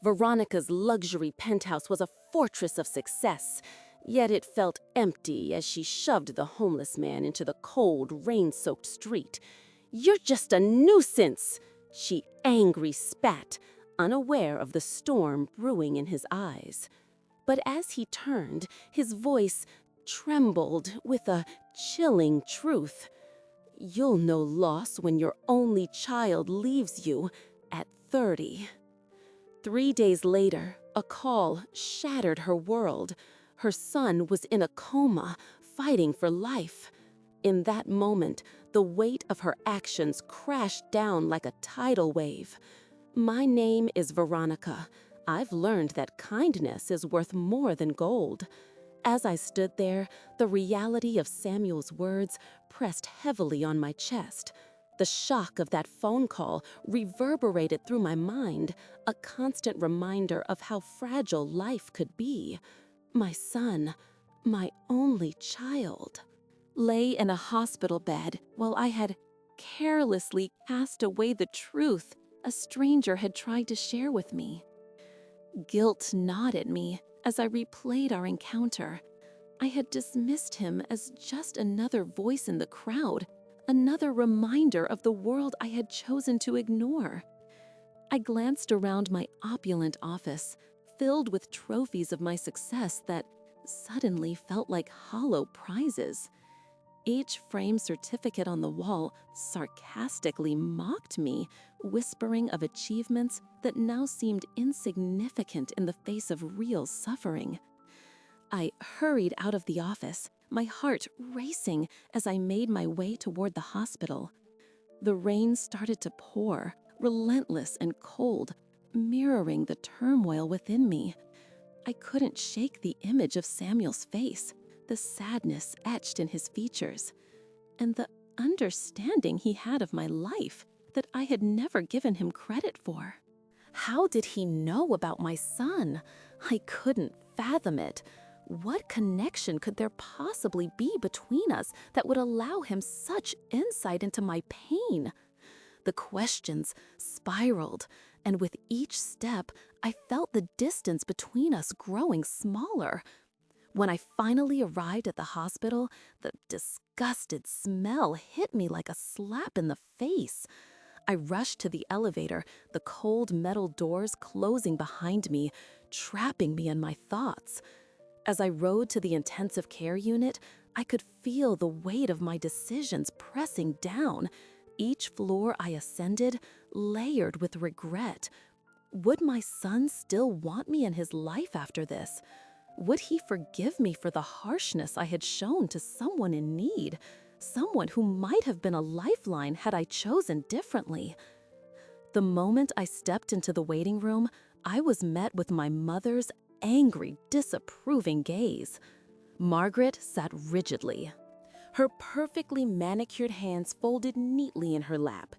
Veronica's luxury penthouse was a fortress of success, yet it felt empty as she shoved the homeless man into the cold, rain-soaked street. "You're just a nuisance!" she angrily spat, unaware of the storm brewing in his eyes. But as he turned, his voice trembled with a chilling truth. "You'll know loss when your only child leaves you at 30. 3 days later, a call shattered her world. Her son was in a coma, fighting for life. In that moment, the weight of her actions crashed down like a tidal wave. My name is Veronica. I've learned that kindness is worth more than gold. As I stood there, the reality of Samuel's words pressed heavily on my chest. The shock of that phone call reverberated through my mind, a constant reminder of how fragile life could be. My son, my only child, lay in a hospital bed while I had carelessly cast away the truth a stranger had tried to share with me. Guilt gnawed at me as I replayed our encounter. I had dismissed him as just another voice in the crowd, another reminder of the world I had chosen to ignore. I glanced around my opulent office, filled with trophies of my success that suddenly felt like hollow prizes. Each framed certificate on the wall sarcastically mocked me, whispering of achievements that now seemed insignificant in the face of real suffering. I hurried out of the office, my heart racing as I made my way toward the hospital. The rain started to pour, relentless and cold, mirroring the turmoil within me. I couldn't shake the image of Samuel's face, the sadness etched in his features, and the understanding he had of my life that I had never given him credit for. How did he know about my son? I couldn't fathom it. What connection could there possibly be between us that would allow him such insight into my pain? The questions spiraled, and with each step, I felt the distance between us growing smaller. When I finally arrived at the hospital, the disgusted smell hit me like a slap in the face. I rushed to the elevator, the cold metal doors closing behind me, trapping me in my thoughts. As I rode to the intensive care unit, I could feel the weight of my decisions pressing down. Each floor I ascended, layered with regret. Would my son still want me in his life after this? Would he forgive me for the harshness I had shown to someone in need, someone who might have been a lifeline had I chosen differently? The moment I stepped into the waiting room, I was met with my mother's angry, disapproving gaze. Margaret sat rigidly, her perfectly manicured hands folded neatly in her lap.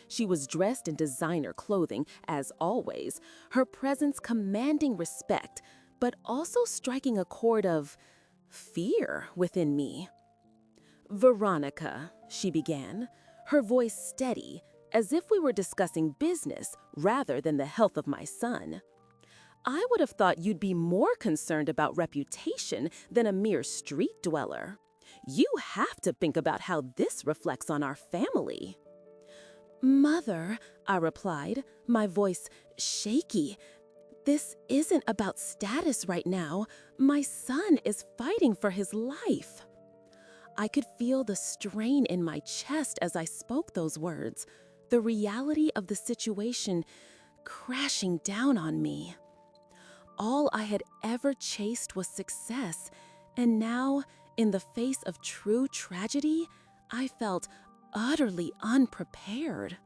She was dressed in designer clothing, as always, her presence commanding respect, but also striking a chord of fear within me. "Veronica," she began, her voice steady, as if we were discussing business rather than the health of my son. "I would have thought you'd be more concerned about reputation than a mere street dweller. You have to think about how this reflects on our family." "Mother," I replied, my voice shaky, "this isn't about status right now. My son is fighting for his life." I could feel the strain in my chest as I spoke those words, the reality of the situation crashing down on me. All I had ever chased was success, and now, in the face of true tragedy, I felt utterly unprepared.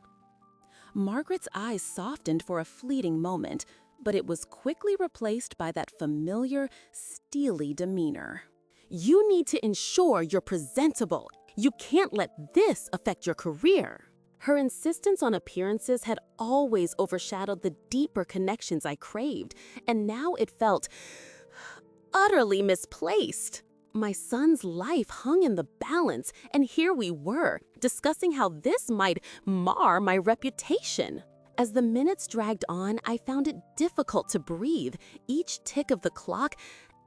Margaret's eyes softened for a fleeting moment, but it was quickly replaced by that familiar, steely demeanor. "You need to ensure you're presentable. You can't let this affect your career." Her insistence on appearances had always overshadowed the deeper connections I craved, and now it felt utterly misplaced. My son's life hung in the balance, and here we were, discussing how this might mar my reputation. As the minutes dragged on, I found it difficult to breathe, each tick of the clock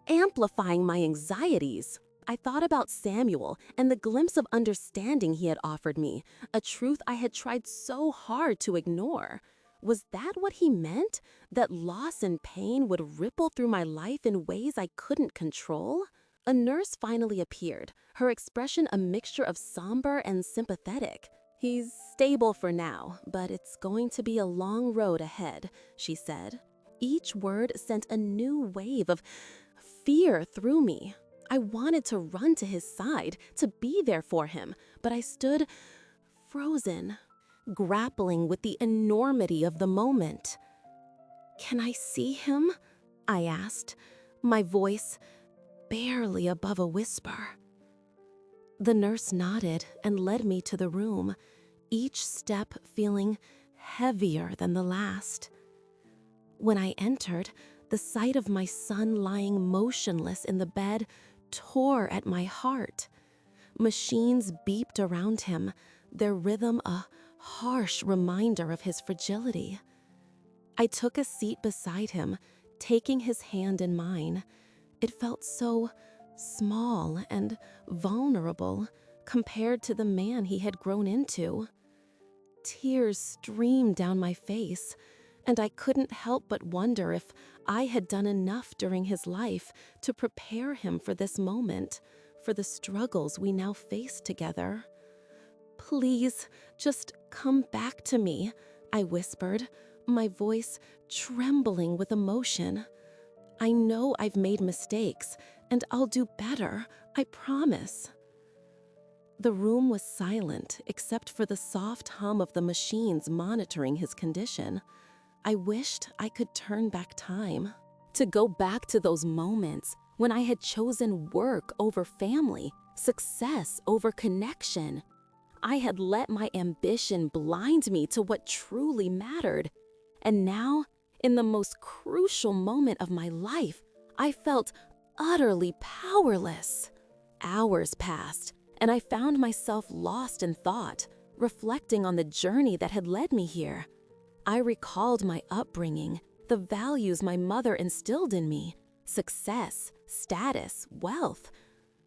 amplifying my anxieties. I thought about Samuel and the glimpse of understanding he had offered me, a truth I had tried so hard to ignore. Was that what he meant? That loss and pain would ripple through my life in ways I couldn't control? A nurse finally appeared, her expression a mixture of somber and sympathetic. "He's stable for now, but it's going to be a long road ahead," she said. Each word sent a new wave of fear through me. I wanted to run to his side, to be there for him, but I stood frozen, grappling with the enormity of the moment. "Can I see him?" I asked, my voice barely above a whisper. The nurse nodded and led me to the room, each step feeling heavier than the last. When I entered, the sight of my son lying motionless in the bed tore at my heart. Machines beeped around him, their rhythm a harsh reminder of his fragility. I took a seat beside him, taking his hand in mine. It felt so small and vulnerable compared to the man he had grown into. Tears streamed down my face, and I couldn't help but wonder if I had done enough during his life to prepare him for this moment, for the struggles we now face together. "Please, just come back to me," I whispered, my voice trembling with emotion. "I know I've made mistakes, and I'll do better, I promise." The room was silent except for the soft hum of the machines monitoring his condition. I wished I could turn back time, to go back to those moments when I had chosen work over family, success over connection. I had let my ambition blind me to what truly mattered. And now, in the most crucial moment of my life, I felt utterly powerless. Hours passed, and I found myself lost in thought, reflecting on the journey that had led me here. I recalled my upbringing, the values my mother instilled in me, success, status, wealth.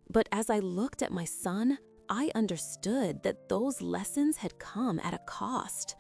But as I looked at my son, I understood that those lessons had come at a cost.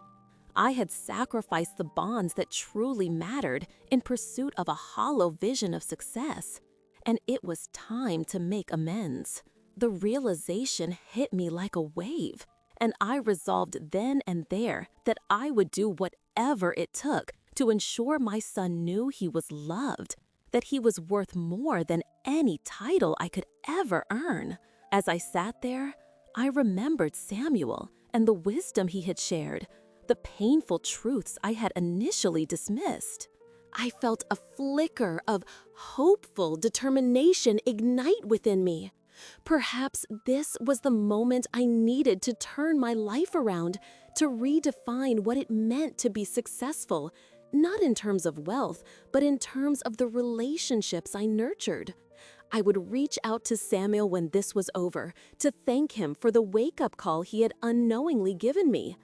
I had sacrificed the bonds that truly mattered in pursuit of a hollow vision of success, and it was time to make amends. The realization hit me like a wave, and I resolved then and there that I would do whatever it took to ensure my son knew he was loved, that he was worth more than any title I could ever earn. As I sat there, I remembered Samuel and the wisdom he had shared, the painful truths I had initially dismissed. I felt a flicker of hopeful determination ignite within me. Perhaps this was the moment I needed to turn my life around, to redefine what it meant to be successful, not in terms of wealth, but in terms of the relationships I nurtured. I would reach out to Samuel when this was over, to thank him for the wake-up call he had unknowingly given me.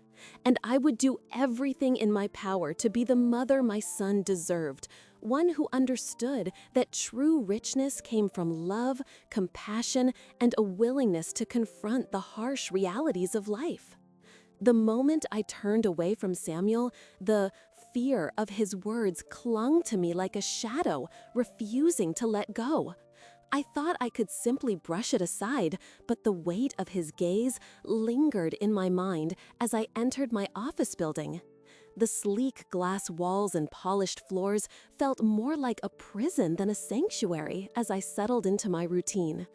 And I would do everything in my power to be the mother my son deserved, one who understood that true richness came from love, compassion, and a willingness to confront the harsh realities of life. The moment I turned away from Samuel, the fear of his words clung to me like a shadow, refusing to let go. I thought I could simply brush it aside, but the weight of his gaze lingered in my mind as I entered my office building. The sleek glass walls and polished floors felt more like a prison than a sanctuary as I settled into my routine.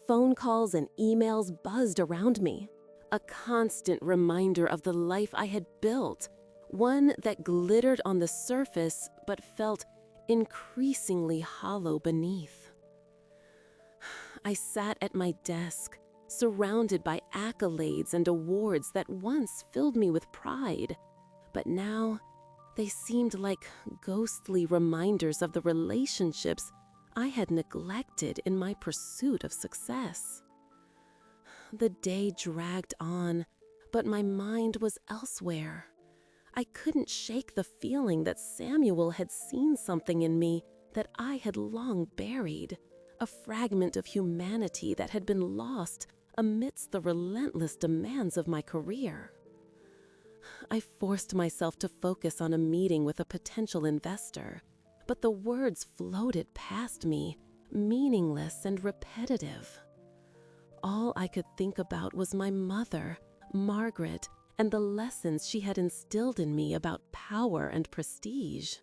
Phone calls and emails buzzed around me, a constant reminder of the life I had built, one that glittered on the surface but felt increasingly hollow beneath. I sat at my desk, surrounded by accolades and awards that once filled me with pride, but now they seemed like ghostly reminders of the relationships I had neglected in my pursuit of success. The day dragged on, but my mind was elsewhere. I couldn't shake the feeling that Samuel had seen something in me that I had long buried, a fragment of humanity that had been lost amidst the relentless demands of my career. I forced myself to focus on a meeting with a potential investor, but the words floated past me, meaningless and repetitive. All I could think about was my mother, Margaret, and the lessons she had instilled in me about power and prestige.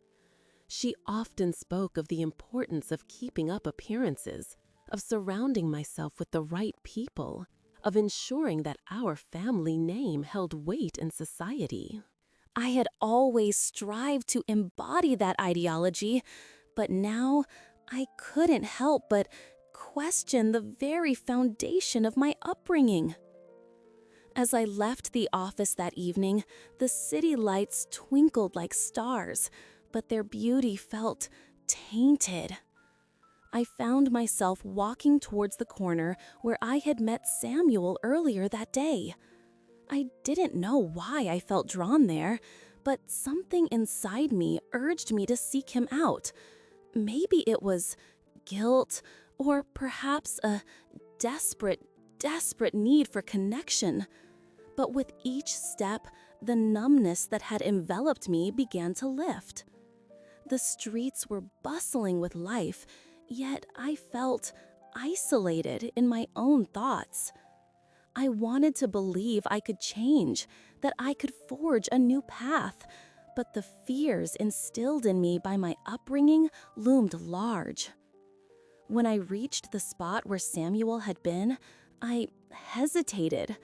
She often spoke of the importance of keeping up appearances, of surrounding myself with the right people, of ensuring that our family name held weight in society. I had always strived to embody that ideology, but now I couldn't help but question the very foundation of my upbringing. As I left the office that evening, the city lights twinkled like stars, but their beauty felt tainted. I found myself walking towards the corner where I had met Samuel earlier that day. I didn't know why I felt drawn there, but something inside me urged me to seek him out. Maybe it was guilt, or perhaps a desperate need for connection. But with each step, the numbness that had enveloped me began to lift. The streets were bustling with life, yet I felt isolated in my own thoughts. I wanted to believe I could change, that I could forge a new path, but the fears instilled in me by my upbringing loomed large. When I reached the spot where Samuel had been, I hesitated.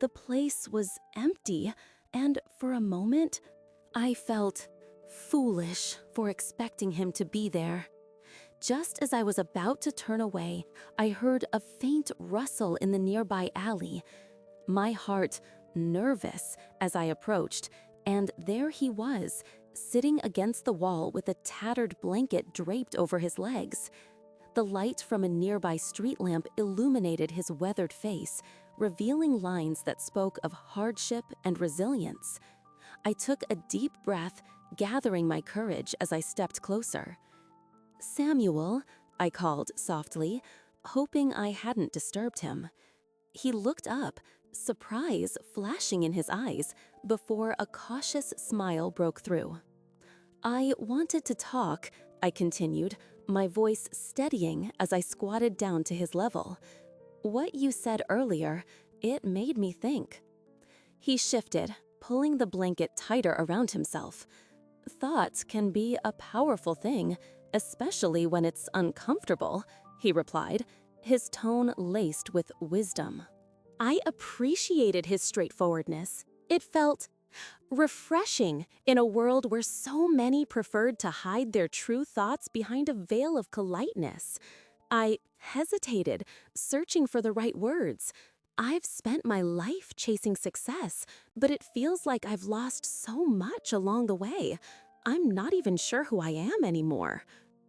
The place was empty, and for a moment, I felt foolish for expecting him to be there. Just as I was about to turn away, I heard a faint rustle in the nearby alley. My heart nervous as I approached, and there he was, sitting against the wall with a tattered blanket draped over his legs. The light from a nearby street lamp illuminated his weathered face, revealing lines that spoke of hardship and resilience. I took a deep breath, gathering my courage as I stepped closer. "Samuel," I called softly, hoping I hadn't disturbed him. He looked up, surprise flashing in his eyes, before a cautious smile broke through. "I wanted to talk," I continued, my voice steadying as I squatted down to his level. "What you said earlier, it made me think." He shifted, pulling the blanket tighter around himself. "Thought can be a powerful thing, especially when it's uncomfortable," he replied, his tone laced with wisdom. I appreciated his straightforwardness. It felt refreshing in a world where so many preferred to hide their true thoughts behind a veil of politeness. I hesitated, searching for the right words. I've spent my life chasing success, but it feels like I've lost so much along the way. I'm not even sure who I am anymore.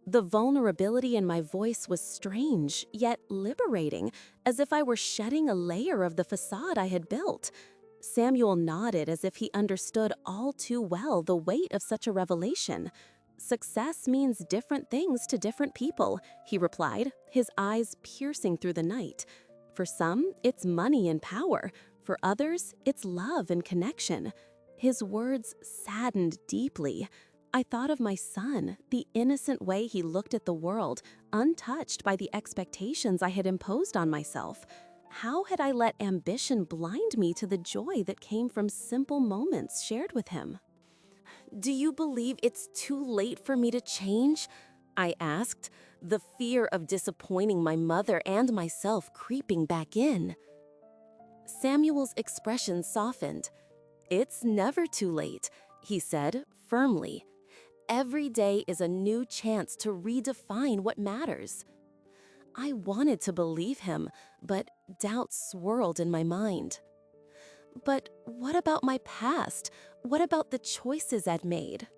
The vulnerability in my voice was strange, yet liberating, as if I were shedding a layer of the facade I had built. Samuel nodded as if he understood all too well the weight of such a revelation. "Success means different things to different people," he replied, his eyes piercing through the night. "For some, it's money and power. For others, it's love and connection." His words saddened deeply. I thought of my son, the innocent way he looked at the world, untouched by the expectations I had imposed on myself. How had I let ambition blind me to the joy that came from simple moments shared with him? "Do you believe it's too late for me to change?" I asked, the fear of disappointing my mother and myself creeping back in. Samuel's expression softened. "It's never too late," he said firmly. "Every day is a new chance to redefine what matters." I wanted to believe him, but doubt swirled in my mind. But what about my past? What about the choices I'd made?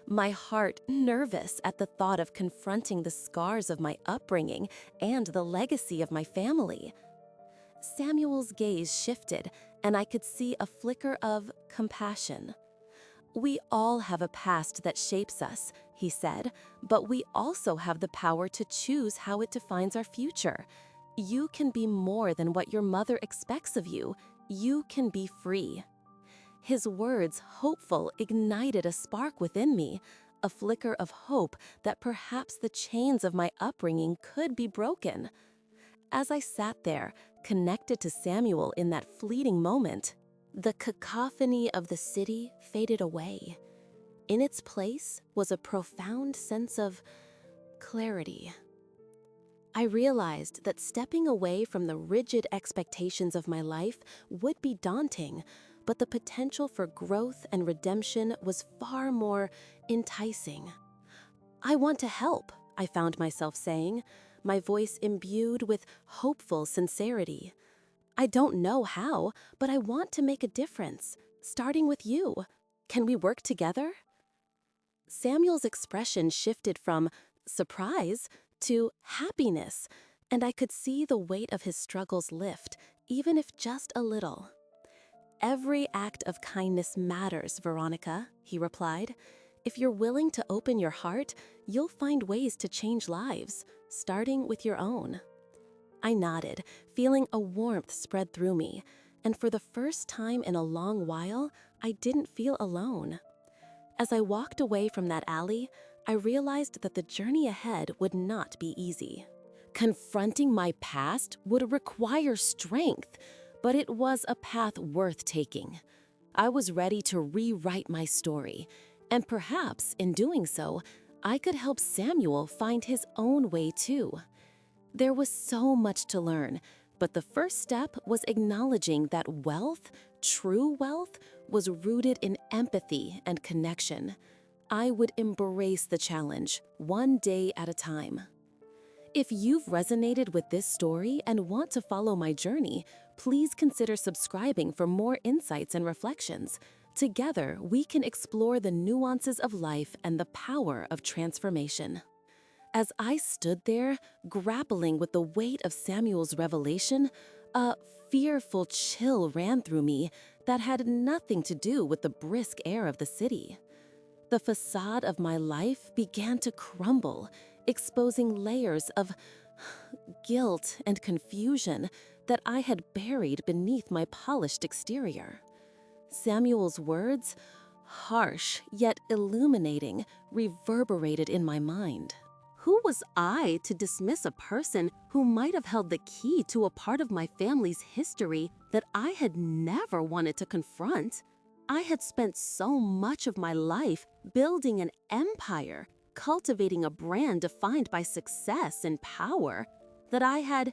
My heart nervous at the thought of confronting the scars of my upbringing and the legacy of my family. Samuel's gaze shifted, and I could see a flicker of compassion. "We all have a past that shapes us," he said, "but we also have the power to choose how it defines our future. You can be more than what your mother expects of you. You can be free." His words, hopeful, ignited a spark within me, a flicker of hope that perhaps the chains of my upbringing could be broken. As I sat there, connected to Samuel in that fleeting moment, the cacophony of the city faded away. In its place was a profound sense of clarity. I realized that stepping away from the rigid expectations of my life would be daunting, but the potential for growth and redemption was far more enticing. "I want to help," I found myself saying, my voice imbued with hopeful sincerity. "I don't know how, but I want to make a difference, starting with you. Can we work together?" Samuel's expression shifted from surprise to happiness, and I could see the weight of his struggles lift, even if just a little. "Every act of kindness matters, Veronica," he replied. "If you're willing to open your heart, you'll find ways to change lives, starting with your own." I nodded, feeling a warmth spread through me, and for the first time in a long while, I didn't feel alone. As I walked away from that alley, I realized that the journey ahead would not be easy. Confronting my past would require strength, but it was a path worth taking. I was ready to rewrite my story, and perhaps in doing so, I could help Samuel find his own way too. There was so much to learn, but the first step was acknowledging that wealth, true wealth, was rooted in empathy and connection. I would embrace the challenge, one day at a time. If you've resonated with this story and want to follow my journey, please consider subscribing for more insights and reflections. Together, we can explore the nuances of life and the power of transformation. As I stood there, grappling with the weight of Samuel's revelation, a fearful chill ran through me that had nothing to do with the brisk air of the city. The facade of my life began to crumble, exposing layers of guilt and confusion that I had buried beneath my polished exterior. Samuel's words, harsh yet illuminating, reverberated in my mind. Who was I to dismiss a person who might have held the key to a part of my family's history that I had never wanted to confront? I had spent so much of my life building an empire, cultivating a brand defined by success and power, that I had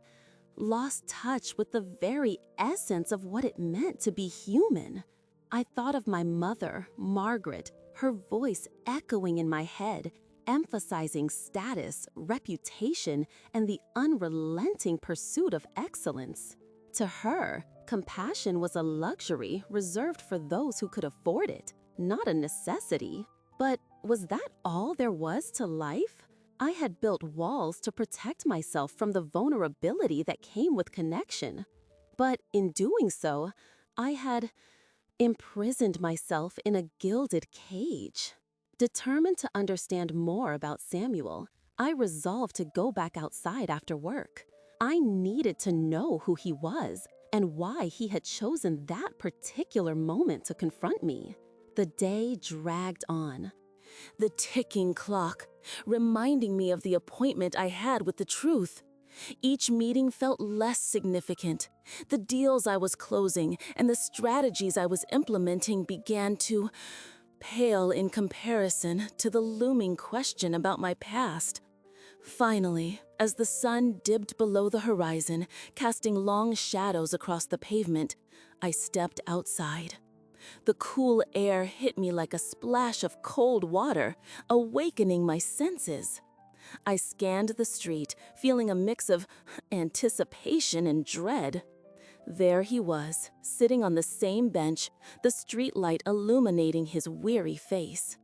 lost touch with the very essence of what it meant to be human. I thought of my mother, Margaret, her voice echoing in my head, emphasizing status, reputation, and the unrelenting pursuit of excellence. To her, compassion was a luxury reserved for those who could afford it, not a necessity. But was that all there was to life? I had built walls to protect myself from the vulnerability that came with connection. But in doing so, I had imprisoned myself in a gilded cage. Determined to understand more about Samuel, I resolved to go back outside after work. I needed to know who he was and why he had chosen that particular moment to confront me. The day dragged on, the ticking clock reminding me of the appointment I had with the truth. Each meeting felt less significant. The deals I was closing and the strategies I was implementing began to pale in comparison to the looming question about my past. Finally, as the sun dipped below the horizon, casting long shadows across the pavement, I stepped outside. The cool air hit me like a splash of cold water, awakening my senses. I scanned the street, feeling a mix of anticipation and dread. There he was, sitting on the same bench, the streetlight illuminating his weary face.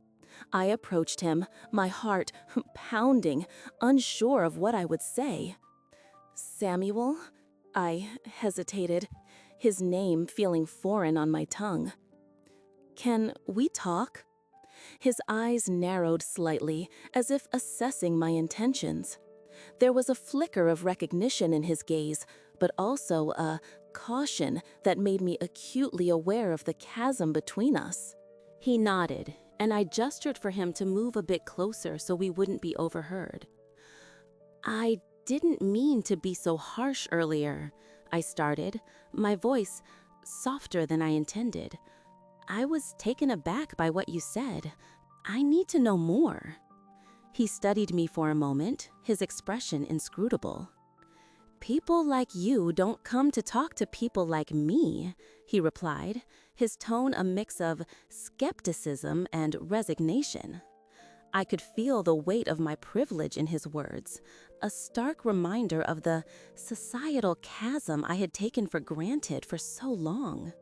I approached him, my heart pounding, unsure of what I would say. "Samuel?" I hesitated, his name feeling foreign on my tongue. "Can we talk?" His eyes narrowed slightly, as if assessing my intentions. There was a flicker of recognition in his gaze, but also a caution that made me acutely aware of the chasm between us. He nodded, and I gestured for him to move a bit closer so we wouldn't be overheard. "I didn't mean to be so harsh earlier," I started, my voice softer than I intended. "I was taken aback by what you said. I need to know more." He studied me for a moment, his expression inscrutable. "People like you don't come to talk to people like me," he replied, his tone a mix of skepticism and resignation. I could feel the weight of my privilege in his words, a stark reminder of the societal chasm I had taken for granted for so long.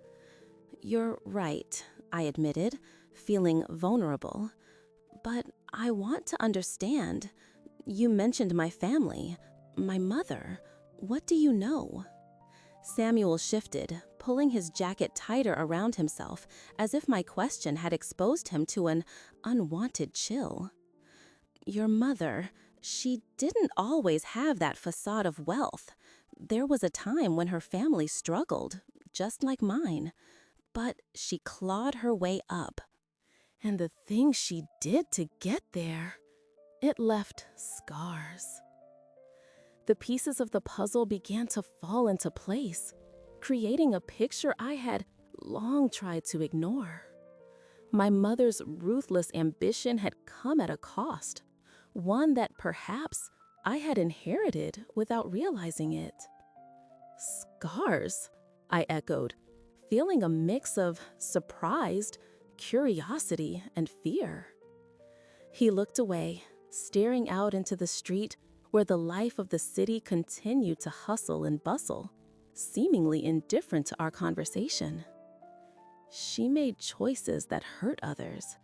"You're right," I admitted, feeling vulnerable. "But I want to understand. You mentioned my family, my mother. What do you know?" Samuel shifted, pulling his jacket tighter around himself, as if my question had exposed him to an unwanted chill. "Your mother, she didn't always have that facade of wealth. There was a time when her family struggled, just like mine. But she clawed her way up. And the things she did to get there, it left scars." The pieces of the puzzle began to fall into place, creating a picture I had long tried to ignore. My mother's ruthless ambition had come at a cost, one that perhaps I had inherited without realizing it. "Scars?" I echoed, feeling a mix of surprised, curiosity, and fear. He looked away, staring out into the street where the life of the city continued to hustle and bustle, seemingly indifferent to our conversation. She made choices that hurt others,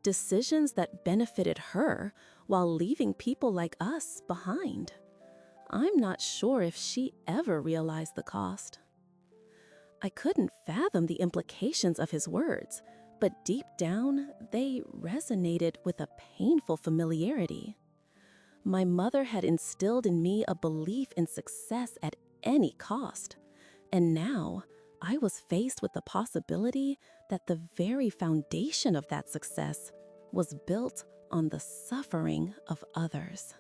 decisions that benefited her while leaving people like us behind. I'm not sure if she ever realized the cost. I couldn't fathom the implications of his words, but deep down, they resonated with a painful familiarity. My mother had instilled in me a belief in success at any cost, and now I was faced with the possibility that the very foundation of that success was built on the suffering of others.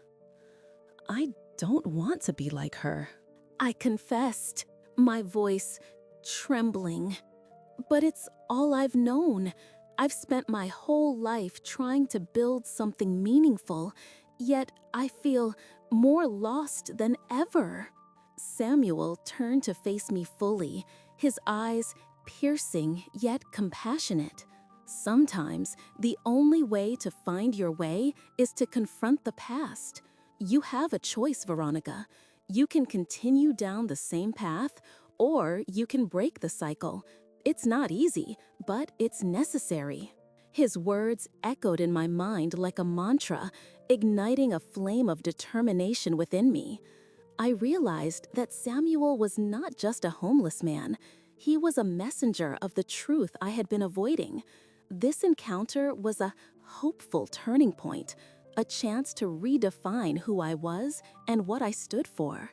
"I don't want to be like her," I confessed, my voice trembling. "But it's all I've known. I've spent my whole life trying to build something meaningful, yet I feel more lost than ever." Samuel turned to face me fully, his eyes piercing yet compassionate. "Sometimes the only way to find your way is to confront the past. You have a choice, Veronica. You can continue down the same path, or you can break the cycle. It's not easy, but it's necessary." His words echoed in my mind like a mantra, igniting a flame of determination within me. I realized that Samuel was not just a homeless man. He was a messenger of the truth I had been avoiding. This encounter was a hopeful turning point, a chance to redefine who I was and what I stood for.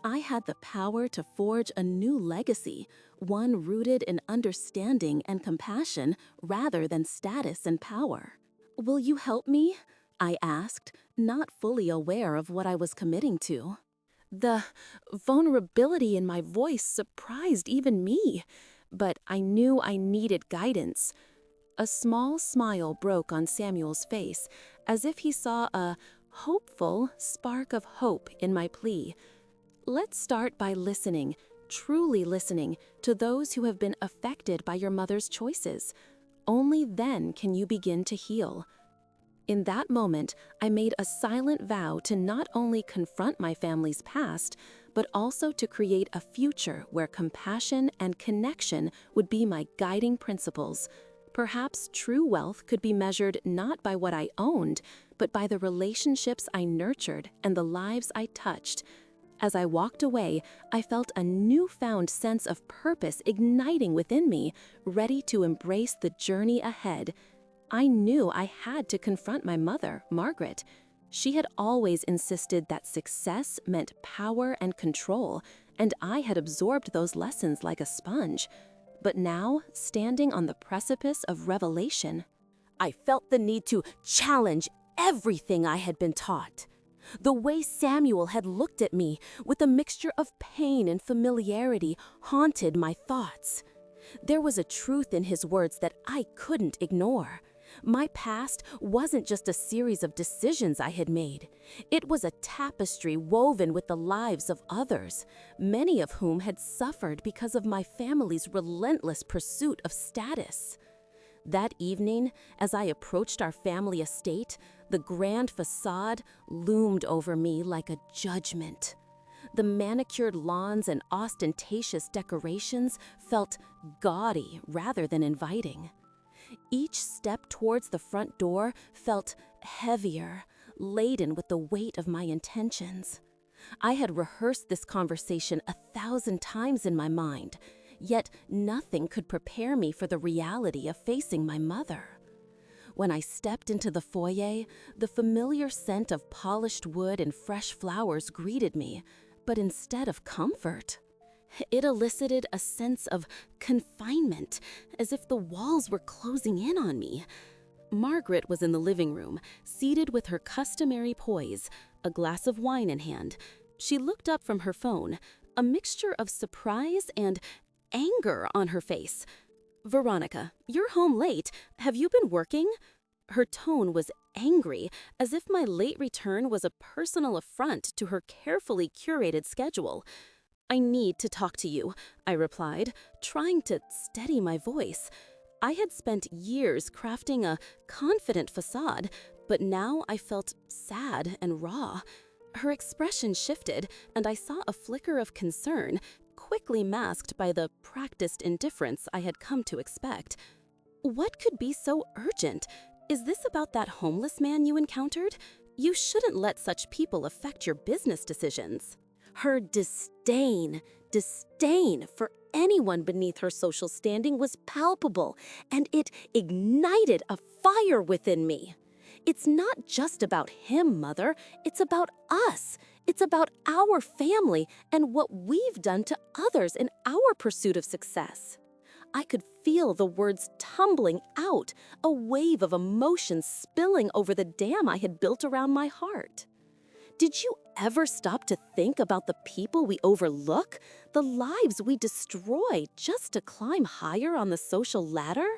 I had the power to forge a new legacy, one rooted in understanding and compassion rather than status and power. "Will you help me?" I asked, not fully aware of what I was committing to. The vulnerability in my voice surprised even me, but I knew I needed guidance. A small smile broke on Samuel's face, as if he saw a hopeful spark of hope in my plea. "Let's start by listening, truly listening, to those who have been affected by your mother's choices. Only then can you begin to heal." In that moment, I made a silent vow to not only confront my family's past, but also to create a future where compassion and connection would be my guiding principles. Perhaps true wealth could be measured not by what I owned, but by the relationships I nurtured and the lives I touched. As I walked away, I felt a newfound sense of purpose igniting within me, ready to embrace the journey ahead. I knew I had to confront my mother, Margaret. She had always insisted that success meant power and control, and I had absorbed those lessons like a sponge. But now, standing on the precipice of revelation, I felt the need to challenge everything I had been taught. The way Samuel had looked at me, with a mixture of pain and familiarity, haunted my thoughts. There was a truth in his words that I couldn't ignore. My past wasn't just a series of decisions I had made. It was a tapestry woven with the lives of others, many of whom had suffered because of my family's relentless pursuit of status. That evening, as I approached our family estate, the grand facade loomed over me like a judgment. The manicured lawns and ostentatious decorations felt gaudy rather than inviting. Each step towards the front door felt heavier, laden with the weight of my intentions. I had rehearsed this conversation 1,000 times in my mind, yet nothing could prepare me for the reality of facing my mother. When I stepped into the foyer, the familiar scent of polished wood and fresh flowers greeted me, but instead of comfort, it elicited a sense of confinement, as if the walls were closing in on me. Margaret was in the living room, seated with her customary poise, a glass of wine in hand. She looked up from her phone, a mixture of surprise and anger on her face. "Veronica, you're home late. Have you been working?" Her tone was angry, as if my late return was a personal affront to her carefully curated schedule. "I need to talk to you," I replied, trying to steady my voice. I had spent years crafting a confident facade, but now I felt sad and raw. Her expression shifted, and I saw a flicker of concern, quickly masked by the practiced indifference I had come to expect. "What could be so urgent? Is this about that homeless man you encountered? You shouldn't let such people affect your business decisions." Her disdain for anyone beneath her social standing was palpable, and it ignited a fire within me. "It's not just about him, Mother. It's about us. It's about our family and what we've done to others in our pursuit of success." I could feel the words tumbling out, a wave of emotion spilling over the dam I had built around my heart. Did you ever stop to think about the people we overlook, the lives we destroy just to climb higher on the social ladder?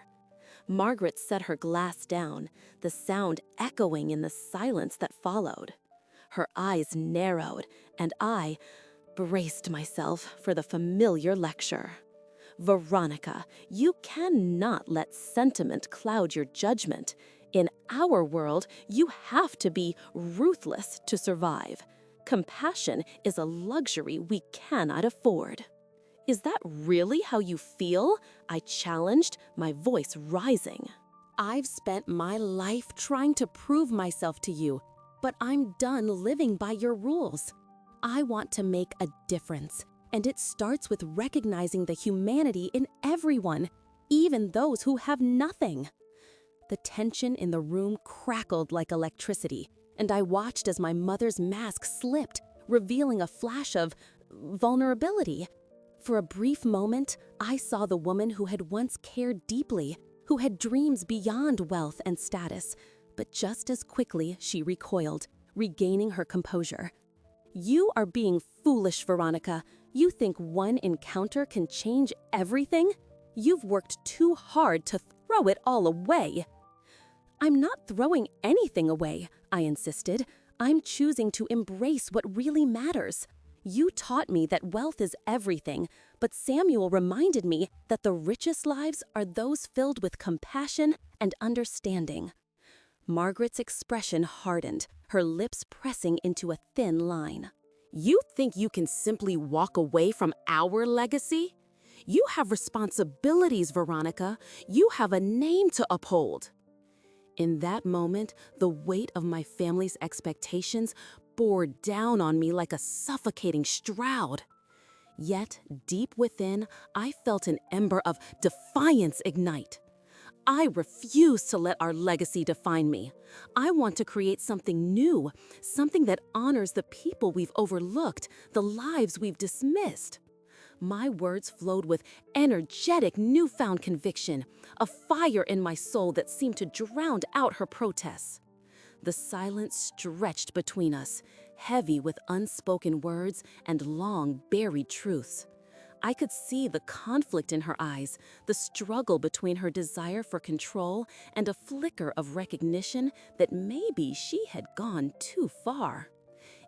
Margaret set her glass down, the sound echoing in the silence that followed. Her eyes narrowed, and I braced myself for the familiar lecture. "Veronica, you cannot let sentiment cloud your judgment. In our world, you have to be ruthless to survive. Compassion is a luxury we cannot afford." "Is that really how you feel?" I challenged, my voice rising. "I've spent my life trying to prove myself to you, but I'm done living by your rules. I want to make a difference, and it starts with recognizing the humanity in everyone, even those who have nothing." The tension in the room crackled like electricity, and I watched as my mother's mask slipped, revealing a flash of vulnerability. For a brief moment, I saw the woman who had once cared deeply, who had dreams beyond wealth and status, but just as quickly she recoiled, regaining her composure. "You are being foolish, Veronica. You think one encounter can change everything? You've worked too hard to throw it all away." "I'm not throwing anything away," I insisted. "I'm choosing to embrace what really matters. You taught me that wealth is everything, but Samuel reminded me that the richest lives are those filled with compassion and understanding." Margaret's expression hardened, her lips pressing into a thin line. "You think you can simply walk away from our legacy? You have responsibilities, Veronica. You have a name to uphold." In that moment, the weight of my family's expectations bore down on me like a suffocating shroud. Yet, deep within, I felt an ember of defiance ignite. I refuse to let our legacy define me. I want to create something new, something that honors the people we've overlooked, the lives we've dismissed. My words flowed with energetic, newfound conviction, a fire in my soul that seemed to drown out her protests. The silence stretched between us, heavy with unspoken words and long buried truths. I could see the conflict in her eyes, the struggle between her desire for control and a flicker of recognition that maybe she had gone too far.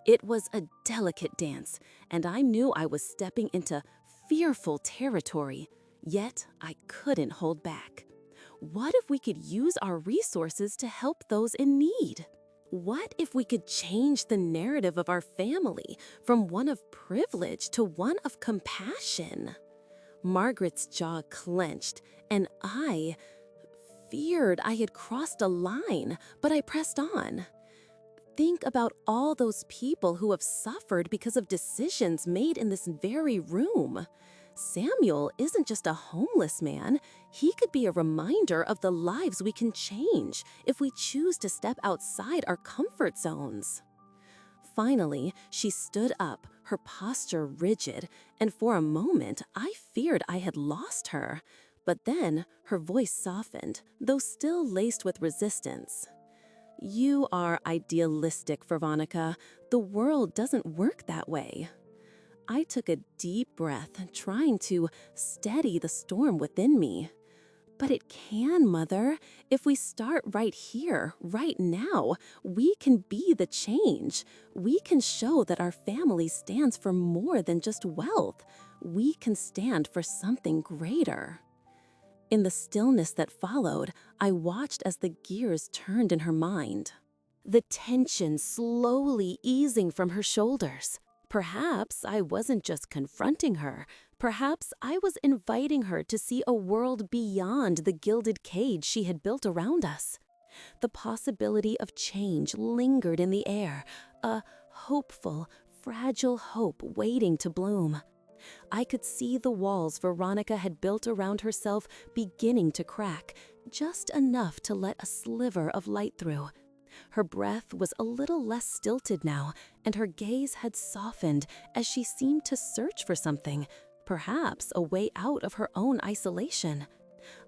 It was a delicate dance, and I knew I was stepping into fearful territory, yet I couldn't hold back. What if we could use our resources to help those in need? What if we could change the narrative of our family from one of privilege to one of compassion? Margaret's jaw clenched, and I feared I had crossed a line, but I pressed on. Think about all those people who have suffered because of decisions made in this very room. Samuel isn't just a homeless man. He could be a reminder of the lives we can change if we choose to step outside our comfort zones. Finally, she stood up, her posture rigid, and for a moment I feared I had lost her. But then her voice softened, though still laced with resistance. You are idealistic, Veronica. The world doesn't work that way. I took a deep breath, trying to steady the storm within me. But it can, Mother. If we start right here, right now, we can be the change. We can show that our family stands for more than just wealth. We can stand for something greater. In the stillness that followed, I watched as the gears turned in her mind. The tension slowly easing from her shoulders. Perhaps I wasn't just confronting her. Perhaps I was inviting her to see a world beyond the gilded cage she had built around us. The possibility of change lingered in the air, a hopeful, fragile hope waiting to bloom. I could see the walls Veronica had built around herself beginning to crack, just enough to let a sliver of light through. Her breath was a little less stilted now, and her gaze had softened as she seemed to search for something, perhaps a way out of her own isolation.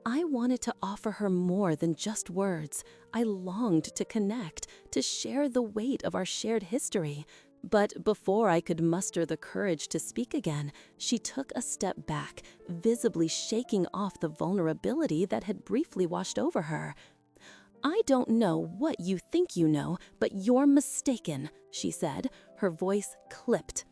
I wanted to offer her more than just words. I longed to connect, to share the weight of our shared history. But before I could muster the courage to speak again, she took a step back, visibly shaking off the vulnerability that had briefly washed over her. I don't know what you think you know, but you're mistaken, she said, her voice clipped.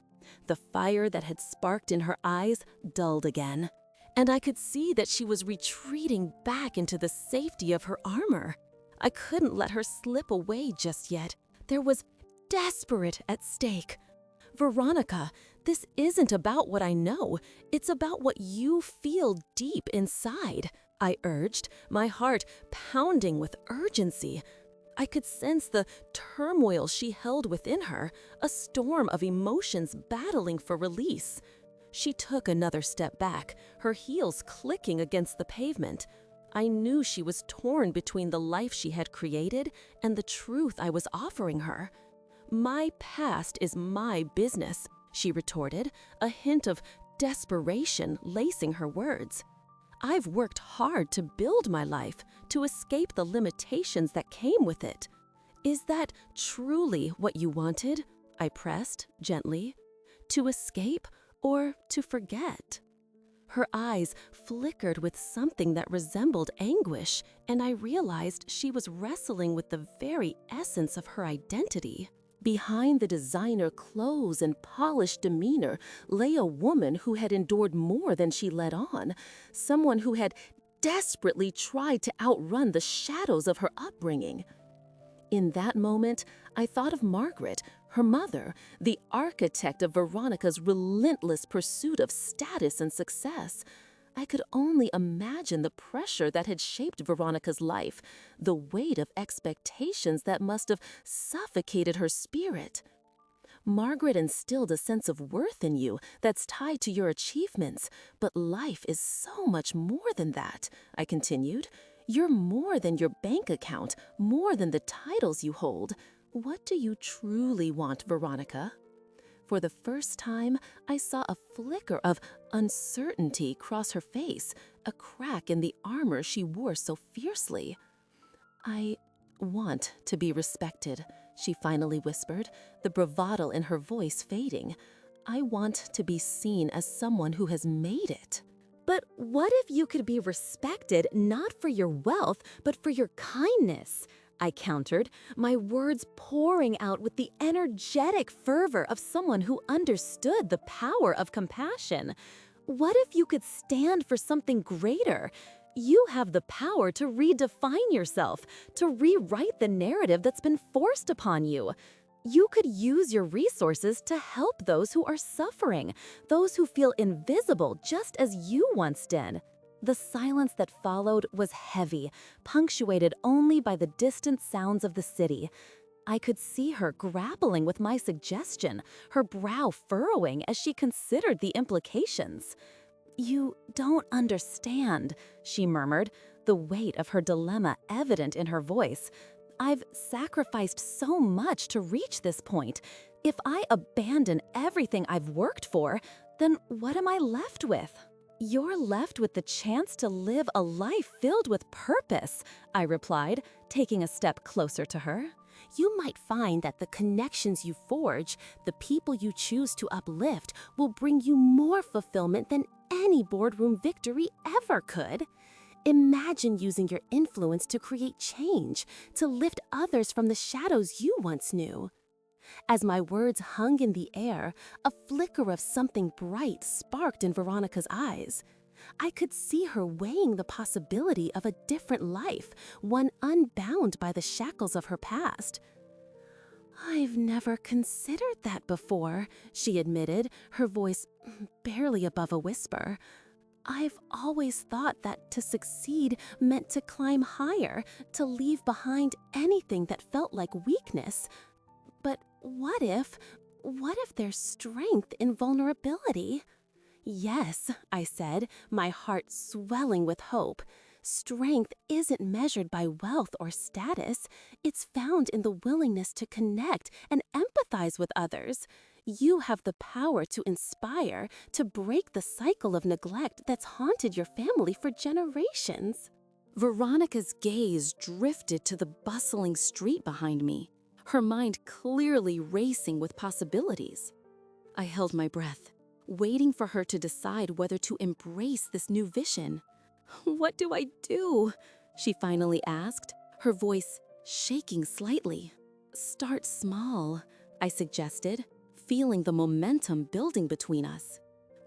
The fire that had sparked in her eyes dulled again, and I could see that she was retreating back into the safety of her armor. I couldn't let her slip away just yet. There was desperate at stake. Veronica, this isn't about what I know. It's about what you feel deep inside, I urged, my heart pounding with urgency. I could sense the turmoil she held within her, a storm of emotions battling for release. She took another step back, her heels clicking against the pavement. I knew she was torn between the life she had created and the truth I was offering her. My past is my business, she retorted, a hint of desperation lacing her words. I've worked hard to build my life, to escape the limitations that came with it. Is that truly what you wanted? I pressed, gently. To escape or to forget? Her eyes flickered with something that resembled anguish, and I realized she was wrestling with the very essence of her identity. Behind the designer clothes and polished demeanor lay a woman who had endured more than she let on, someone who had desperately tried to outrun the shadows of her upbringing. In that moment, I thought of Margaret, her mother, the architect of Veronica's relentless pursuit of status and success. I could only imagine the pressure that had shaped Veronica's life, the weight of expectations that must have suffocated her spirit. Margaret instilled a sense of worth in you that's tied to your achievements, but life is so much more than that, I continued. You're more than your bank account, more than the titles you hold. What do you truly want, Veronica? For the first time, I saw a flicker of uncertainty cross her face, a crack in the armor she wore so fiercely. I want to be respected, she finally whispered, the bravado in her voice fading. I want to be seen as someone who has made it. But what if you could be respected not for your wealth, but for your kindness? I countered, my words pouring out with the energetic fervor of someone who understood the power of compassion. What if you could stand for something greater? You have the power to redefine yourself, to rewrite the narrative that's been forced upon you. You could use your resources to help those who are suffering, those who feel invisible just as you once did. The silence that followed was heavy, punctuated only by the distant sounds of the city. I could see her grappling with my suggestion, her brow furrowing as she considered the implications. "You don't understand," she murmured, the weight of her dilemma evident in her voice. "I've sacrificed so much to reach this point. If I abandon everything I've worked for, then what am I left with?" "You're left with the chance to live a life filled with purpose," I replied, taking a step closer to her. "You might find that the connections you forge, the people you choose to uplift, will bring you more fulfillment than any boardroom victory ever could. Imagine using your influence to create change, to lift others from the shadows you once knew." As my words hung in the air, a flicker of something bright sparked in Veronica's eyes. I could see her weighing the possibility of a different life, one unbound by the shackles of her past. "I've never considered that before," she admitted, her voice barely above a whisper. "I've always thought that to succeed meant to climb higher, to leave behind anything that felt like weakness. But what if there's strength in vulnerability?" "Yes," I said, my heart swelling with hope. "Strength isn't measured by wealth or status. It's found in the willingness to connect and empathize with others. You have the power to inspire, to break the cycle of neglect that's haunted your family for generations." Veronica's gaze drifted to the bustling street behind me, her mind clearly racing with possibilities. I held my breath, waiting for her to decide whether to embrace this new vision. "What do I do?" she finally asked, her voice shaking slightly. "Start small," I suggested, feeling the momentum building between us.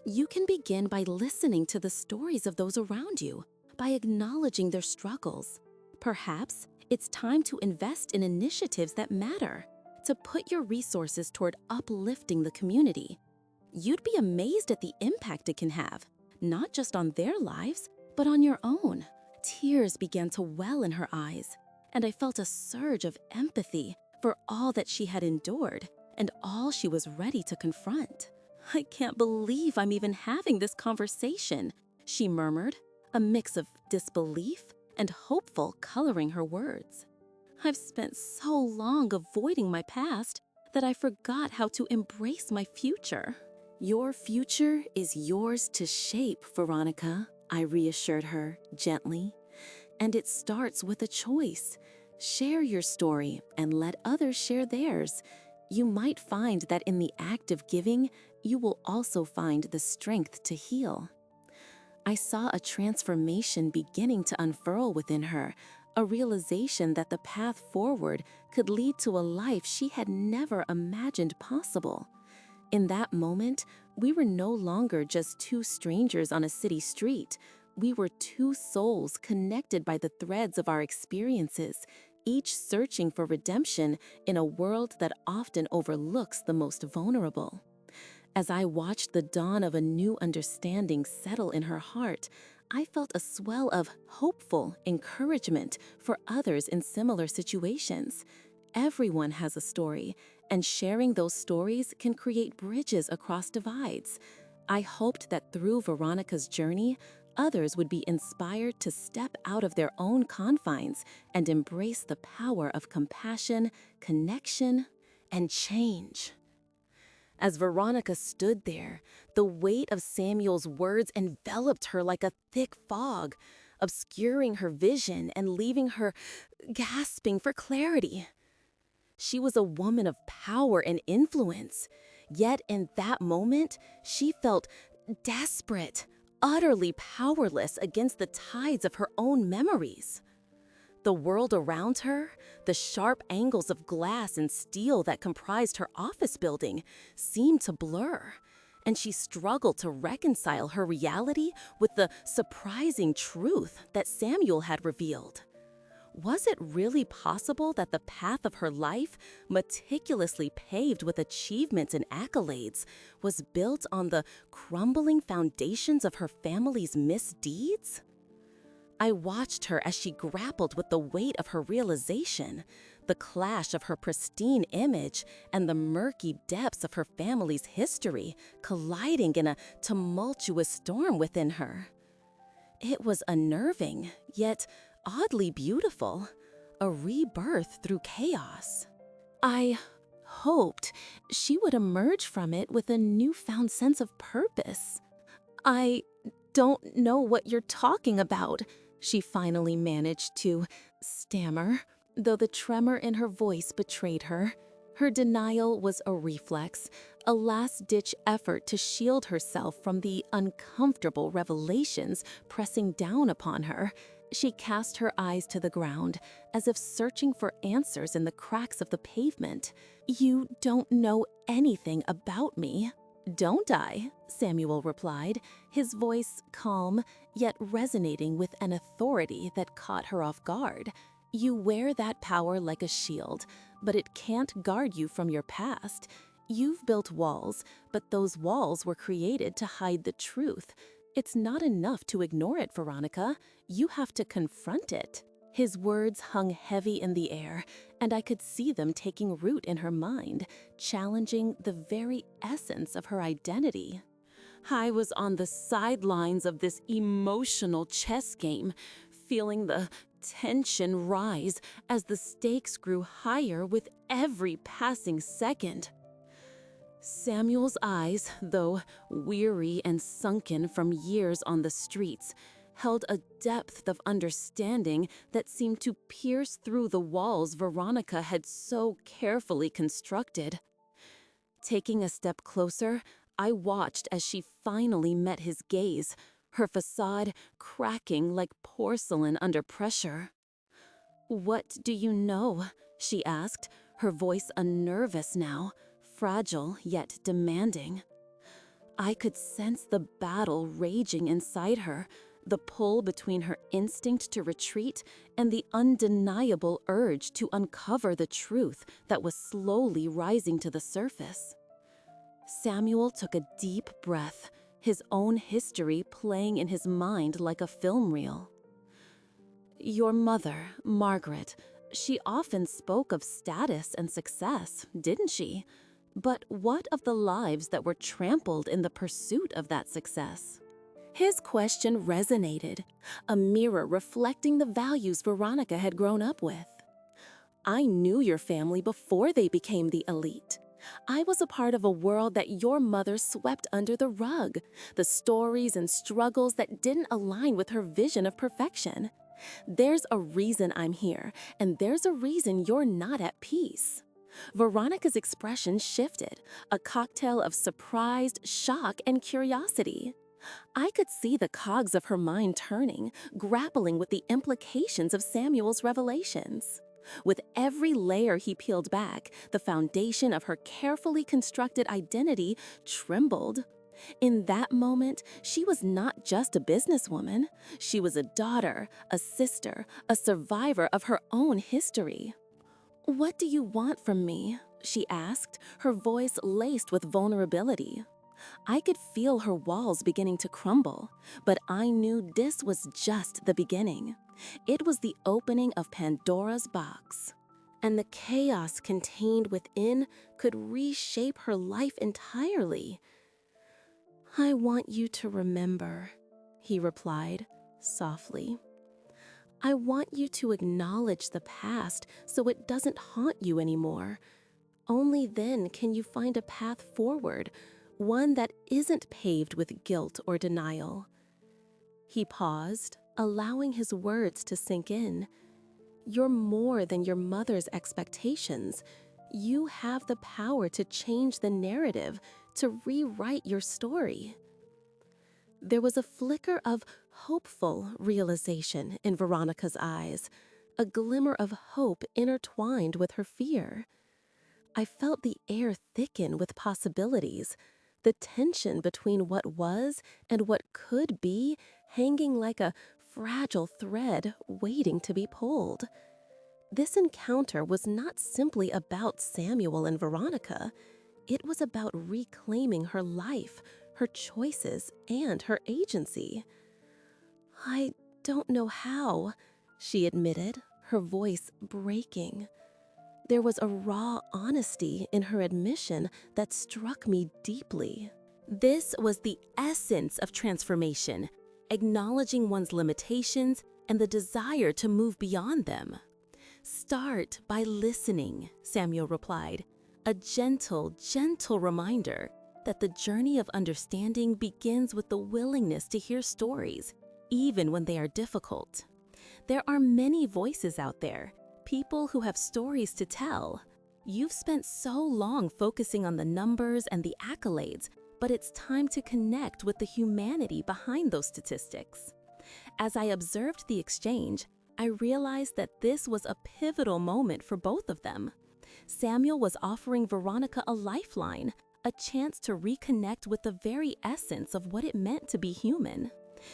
"You can begin by listening to the stories of those around you, by acknowledging their struggles. Perhaps it's time to invest in initiatives that matter, to put your resources toward uplifting the community. You'd be amazed at the impact it can have, not just on their lives, but on your own." Tears began to well in her eyes, and I felt a surge of empathy for all that she had endured and all she was ready to confront. "I can't believe I'm even having this conversation," she murmured, a mix of disbelief and hopeful coloring her words. "I've spent so long avoiding my past that I forgot how to embrace my future." "Your future is yours to shape, Veronica," I reassured her gently. "And it starts with a choice. Share your story and let others share theirs. You might find that in the act of giving, you will also find the strength to heal." I saw a transformation beginning to unfurl within her, a realization that the path forward could lead to a life she had never imagined possible. In that moment, we were no longer just two strangers on a city street. We were two souls connected by the threads of our experiences, each searching for redemption in a world that often overlooks the most vulnerable. As I watched the dawn of a new understanding settle in her heart, I felt a swell of hopeful encouragement for others in similar situations. Everyone has a story, and sharing those stories can create bridges across divides. I hoped that through Veronica's journey, others would be inspired to step out of their own confines and embrace the power of compassion, connection, and change. As Veronica stood there, the weight of Samuel's words enveloped her like a thick fog, obscuring her vision and leaving her gasping for clarity. She was a woman of power and influence, yet in that moment, she felt desperate, utterly powerless against the tides of her own memories. The world around her, the sharp angles of glass and steel that comprised her office building, seemed to blur, and she struggled to reconcile her reality with the surprising truth that Samuel had revealed. Was it really possible that the path of her life, meticulously paved with achievements and accolades, was built on the crumbling foundations of her family's misdeeds? I watched her as she grappled with the weight of her realization, the clash of her pristine image and the murky depths of her family's history colliding in a tumultuous storm within her. It was unnerving, yet oddly beautiful, a rebirth through chaos. I hoped she would emerge from it with a newfound sense of purpose. "I don't know what you're talking about," she finally managed to stammer, though the tremor in her voice betrayed her. Her denial was a reflex, a last-ditch effort to shield herself from the uncomfortable revelations pressing down upon her. She cast her eyes to the ground, as if searching for answers in the cracks of the pavement. "You don't know anything about me." "Don't I?" Samuel replied, his voice calm, yet resonating with an authority that caught her off guard. "You wear that power like a shield, but it can't guard you from your past. You've built walls, but those walls were created to hide the truth. It's not enough to ignore it, Veronica. You have to confront it." His words hung heavy in the air, and I could see them taking root in her mind, challenging the very essence of her identity. I was on the sidelines of this emotional chess game, feeling the tension rise as the stakes grew higher with every passing second. Samuel's eyes, though weary and sunken from years on the streets, held a depth of understanding that seemed to pierce through the walls Veronica had so carefully constructed. Taking a step closer, I watched as she finally met his gaze, her facade cracking like porcelain under pressure. "What do you know?" she asked, her voice unnervous now, fragile yet demanding. I could sense the battle raging inside her, the pull between her instinct to retreat and the undeniable urge to uncover the truth that was slowly rising to the surface. Samuel took a deep breath, his own history playing in his mind like a film reel. "Your mother, Margaret, she often spoke of status and success, didn't she? But what of the lives that were trampled in the pursuit of that success?" His question resonated, a mirror reflecting the values Veronica had grown up with. "I knew your family before they became the elite. I was a part of a world that your mother swept under the rug, the stories and struggles that didn't align with her vision of perfection. There's a reason I'm here, and there's a reason you're not at peace." Veronica's expression shifted, a cocktail of surprise, shock, and curiosity. I could see the cogs of her mind turning, grappling with the implications of Samuel's revelations. With every layer he peeled back, the foundation of her carefully constructed identity trembled. In that moment, she was not just a businesswoman. She was a daughter, a sister, a survivor of her own history. "What do you want from me?" she asked, her voice laced with vulnerability. I could feel her walls beginning to crumble, but I knew this was just the beginning. It was the opening of Pandora's box, and the chaos contained within could reshape her life entirely. "I want you to remember," he replied, softly. I want you to acknowledge the past so it doesn't haunt you anymore. Only then can you find a path forward, one that isn't paved with guilt or denial. He paused, allowing his words to sink in. You're more than your mother's expectations. You have the power to change the narrative, to rewrite your story. There was a flicker of hopeful realization in Veronica's eyes, a glimmer of hope intertwined with her fear. I felt the air thicken with possibilities, the tension between what was and what could be hanging like a fragile thread waiting to be pulled. This encounter was not simply about Samuel and Veronica. It was about reclaiming her life, her choices, and her agency. I don't know how, she admitted, her voice breaking. There was a raw honesty in her admission that struck me deeply. This was the essence of transformation, acknowledging one's limitations and the desire to move beyond them. Start by listening, Samuel replied, a gentle, gentle reminder that the journey of understanding begins with the willingness to hear stories, even when they are difficult. There are many voices out there, people who have stories to tell. You've spent so long focusing on the numbers and the accolades, but it's time to connect with the humanity behind those statistics. As I observed the exchange, I realized that this was a pivotal moment for both of them. Samuel was offering Veronica a lifeline, a chance to reconnect with the very essence of what it meant to be human.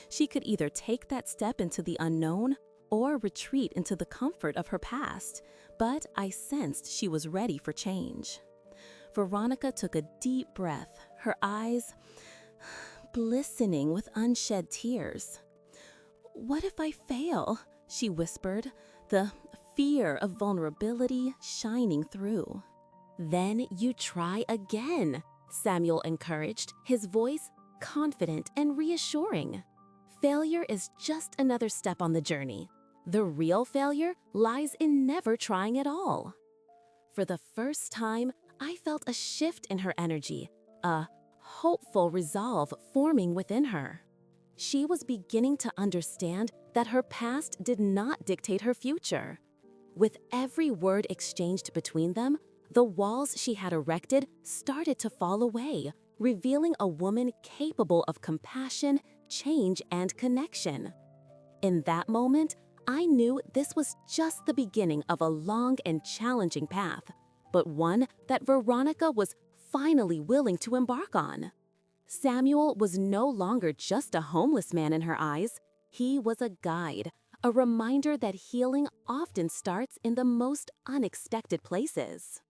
She could either take that step into the unknown or retreat into the comfort of her past, but I sensed she was ready for change. Veronica took a deep breath, her eyes glistening with unshed tears. "What if I fail?" she whispered, the fear of vulnerability shining through. Then you try again, Samuel encouraged, his voice confident and reassuring. Failure is just another step on the journey. The real failure lies in never trying at all. For the first time, I felt a shift in her energy, a hopeful resolve forming within her. She was beginning to understand that her past did not dictate her future. With every word exchanged between them, the walls she had erected started to fall away, revealing a woman capable of compassion, change, and connection. In that moment, I knew this was just the beginning of a long and challenging path, but one that Veronica was finally willing to embark on. Samuel was no longer just a homeless man in her eyes. He was a guide, a reminder that healing often starts in the most unexpected places.